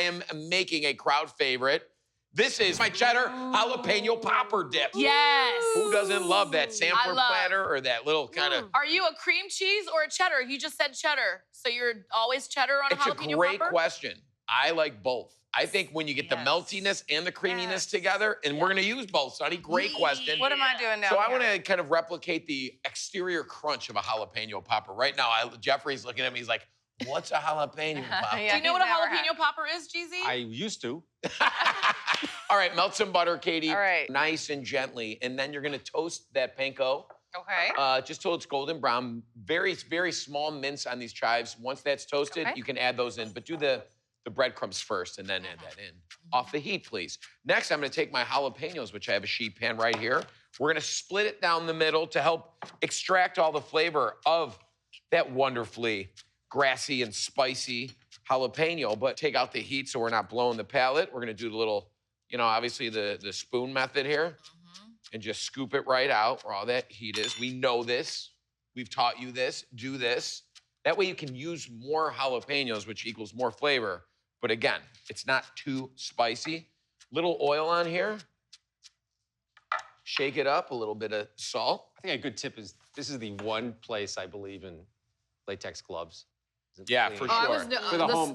am making a crowd favorite. This is my cheddar jalapeno popper dip. Yes. Who doesn't love that sampler platter or that little kind of... Are you a cream cheese or a cheddar? You just said cheddar, so you're always cheddar on a jalapeno popper? It's a great question. I like both. I think when you get the meltiness and the creaminess together, and we're gonna use both, Sonny, great question. What am I doing now? So I wanna kind of replicate the exterior crunch of a jalapeno popper. Right now, Jeffrey's looking at me, he's like, what's a jalapeno popper? Do you know what a jalapeno popper is, GZ? I used to. All right, melt some butter, Katie. All right. Nice and gently, and then you're gonna toast that panko. Okay. Just till it's golden brown. Very, very small mince on these chives. Once that's toasted, you can add those in, but do the breadcrumbs first and then add that in. Off the heat, please. Next, I'm gonna take my jalapenos, which I have a sheet pan right here. We're gonna split it down the middle to help extract all the flavor of that wonderfully grassy and spicy jalapeno, but take out the heat so we're not blowing the palate. We're gonna do the little, you know, obviously the spoon method here, and just scoop it right out where all that heat is. We know this. We've taught you this. Do this. That way you can use more jalapenos, which equals more flavor. But again, it's not too spicy. Little oil on here. Shake it up, a little bit of salt. I think a good tip is this is the one place I believe in latex gloves. Yeah, for sure.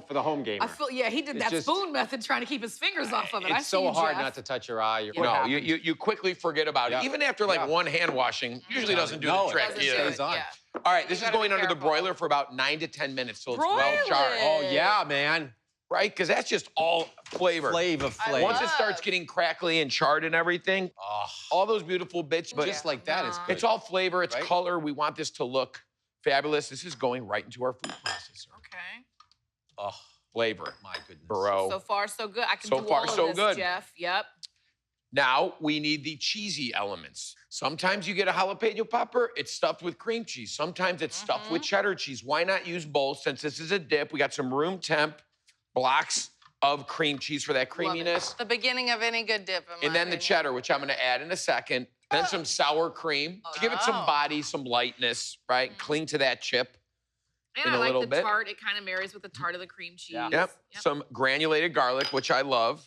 For the home gamer. I feel, he did that spoon method trying to keep his fingers off of it. It's so hard not to touch your eye. No, you quickly forget about it. Even after like one hand washing, usually doesn't do the trick. All right, this is going under the broiler for about 9 to 10 minutes till it's well charred. Oh, yeah, man. Right? Because that's just all flavor. Flavor. Once it starts getting crackly and charred and everything, all those beautiful bits. But just like that is good. It's all flavor, it's color. We want this to look fabulous. This is going right into our food processor. Okay. Oh, flavor. My goodness. Bro. So far, so good. I can do all of this, Jeff. Yep. Now, we need the cheesy elements. Sometimes you get a jalapeno popper, it's stuffed with cream cheese. Sometimes it's stuffed with cheddar cheese. Why not use both? Since this is a dip, we got some room temp blocks of cream cheese for that creaminess. The beginning of any good dip. And then the cheddar, which I'm gonna add in a second. Then some sour cream to give it some body, some lightness, right? Cling to that chip. And I like the tart. It kind of marries with the tart of the cream cheese. Yep. Some granulated garlic, which I love.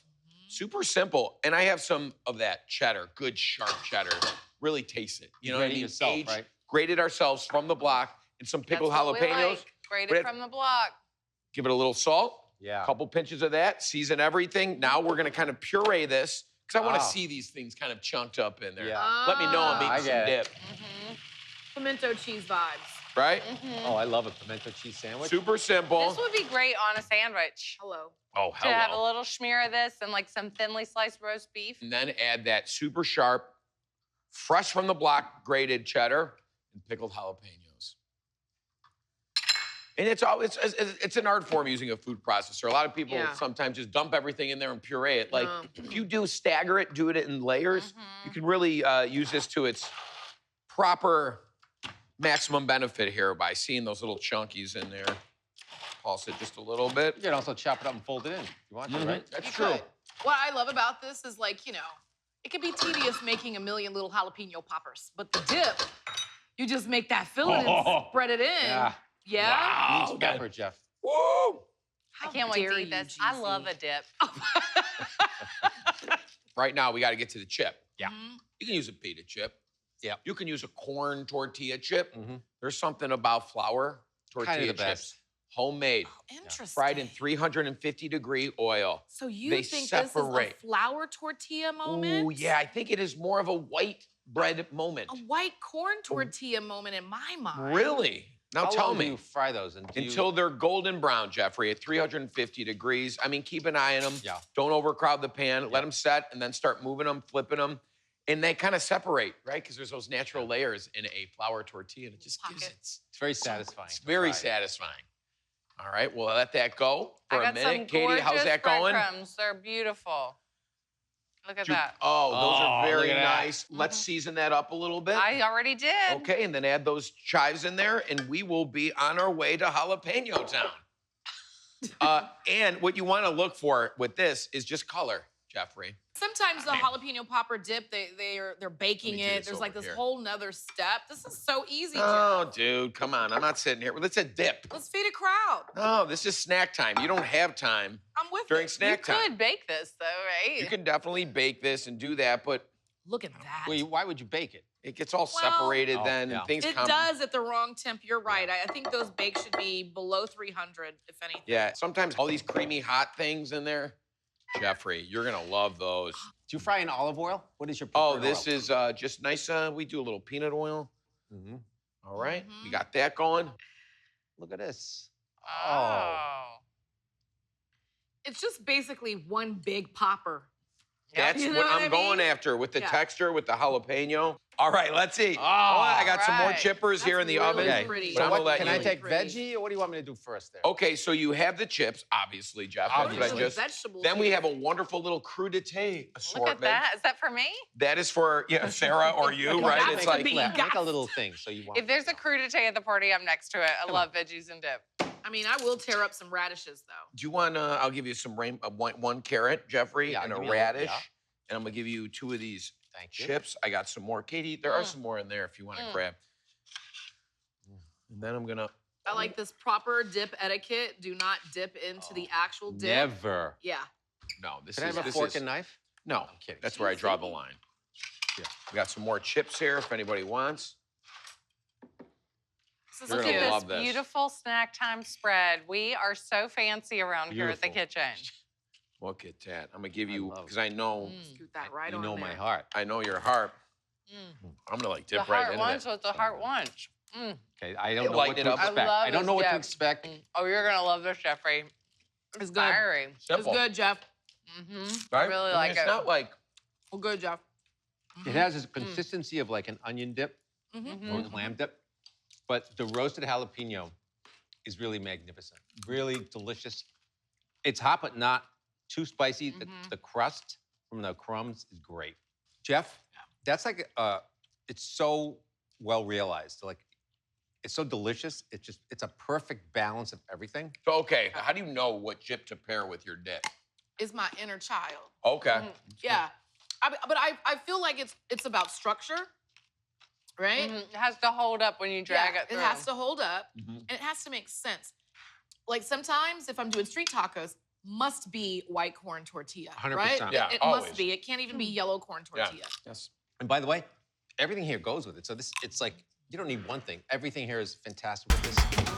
Super simple. And I have some of that cheddar, good sharp cheddar. Really taste it. You know what I mean? Yourself, right? Grated ourselves from the block and some pickled jalapenos. Grated from the block. Give it a little salt. Yeah. A couple pinches of that. Season everything. Now we're gonna kind of puree this because I want to see these things kind of chunked up in there. Yeah. Let me know I'm eating some dip. Pimento cheese vibes. Right? Oh, I love a pimento cheese sandwich. Super simple. This would be great on a sandwich. Hello. Oh, To have a little smear of this and like some thinly sliced roast beef. And then add that super sharp, fresh from the block, grated cheddar and pickled jalapenos. And it's an art form using a food processor. A lot of people sometimes just dump everything in there and puree it. Like, if you do stagger it, do it in layers, you can really use this to its proper maximum benefit here by seeing those little chunkies in there. Pulse it just a little bit. You can also chop it up and fold it in if you want to, right? That's true. What I love about this is, like, you know, it can be tedious making a million little jalapeno poppers, but the dip, you just make that filling and spread it in. Yeah. Wow. Need pepper, Jeff. Woo! I can't wait to eat this. I love a dip. Right now, we got to get to the chip. Yeah. You can use a pita chip. Yeah. You can use a corn tortilla chip. There's something about flour tortilla Kind of the chips. best. Homemade. Interesting. Fried in 350-degree oil. So you think this is a flour tortilla moment? Oh, yeah. I think it is more of a white bread moment. A white corn tortilla moment in my mind. Really? Now tell How long me. do you fry those? Until they're golden brown, Jeffrey, at 350 degrees. I mean, keep an eye on them. Yeah. Don't overcrowd the pan. Let them set, and then start moving them, flipping them. And they kind of separate, right? Because there's those natural layers in a flour tortilla, and it just gives it. It's very satisfying. It's very satisfying. All right, we'll let that go for a minute. Some Katie, how's that going? Breadcrumbs. They're beautiful. Look at that. Oh, those are very nice. Let's season that up a little bit. I already did. Okay, and then add those chives in there, and we will be on our way to Jalapeno Town. And what you want to look for with this is just color, Jeffrey. Sometimes the jalapeno popper dip, they're baking do it. this There's like over this here. whole nother step. This is so easy, Oh, Jeff. dude, come on. I'm not sitting here. Let's a dip. Let's feed a crowd. No, this is snack time. You don't have time I'm with during it. snack You time. could bake this though, right? You can definitely bake this and do that, but Look at that. Well, why would you bake it? it gets all Well, separated then yeah. and things It come. does at the wrong temp. You're right. I think those bakes should be below 300, if anything. Yeah, sometimes all these creamy hot things in there. Jeffrey, you're gonna love those. Do you fry in olive oil? What is your Oh, preferred this oil? is just nice. We do a little peanut oil. Mhm. All right, we Mhm. got that going. Look at this. Oh. It's just basically one big popper. Yep. That's You know what what I'm I going mean? after with the Yeah. texture, with the jalapeno. All right, let's eat. Oh, I got some more right. chippers here in the That's oven. really Okay. pretty. But I'm gonna let Can you I eat. take Pretty. veggie, or what do you want me to do first there? Okay, so you have the chips, obviously, Jeff. That's what I Obviously. just. Vegetables Then we here. have a wonderful little crudité Look assortment. at that. Is that for me? That is for Sarah or you, You right? got It's to like be. Yeah, make a Got- little thing so you want. If there's a crudité at the party, I'm next to it. I love veggies and dip. I mean, I will tear up some radishes, though. Do you want? I'll give you some one carrot, Jeffrey, Yeah, and a give me a radish, little- yeah. and I'm gonna give you 2 of these Thank you. chips. I got some more, Katie. There are some more in there if you want to grab. And then I'm gonna. I like this proper dip etiquette. Do not dip into the actual dip. Never. Yeah. No, this Can I is have a this fork is, and knife? No, I'm kidding. that's where I draw the Cheesy. line. Yeah. We got some more chips here if anybody wants. This is You're Look gonna at love this this. beautiful snack time spread. We are so fancy around here at the Beautiful. kitchen. Look at that. I'm gonna give I you love because I know Scoot that right You on know there. my heart. I know your heart. Mm. I'm gonna like The dip right heart into wants that. what the heart wants. Mm. Okay, I don't You know lighten what it to up. I expect. love I don't this know what to dip. expect. Oh, you're gonna love this, Jeffrey. It's good. Fiery. It's Simple, good, Jeff. Mm-hmm. right? I really mean, like it's it. not like Well, good, Jeff. It has this consistency of like an onion dip Mm-hmm. or clam dip, but the roasted jalapeno is really magnificent. Really delicious. It's hot, but not too spicy. The crust from the crumbs is great. Jeff, that's like it's so well realized. Like, it's so delicious. It's a perfect balance of everything. so. Okay, how do you know what chip to pair with your dip? It's my inner child. Okay, Yeah. But I feel like it's about structure, right? Mhm. It has to hold up when you drag it through. It has to hold up, Mhm. and it has to make sense. Like sometimes, if I'm doing street tacos, must be white corn tortilla, 100%. right? Yeah, it always. must be. It can't even be yellow corn Yeah. tortilla. yes. And by the way, everything here goes with it. So it's like, you don't need one thing. Everything here is fantastic with this.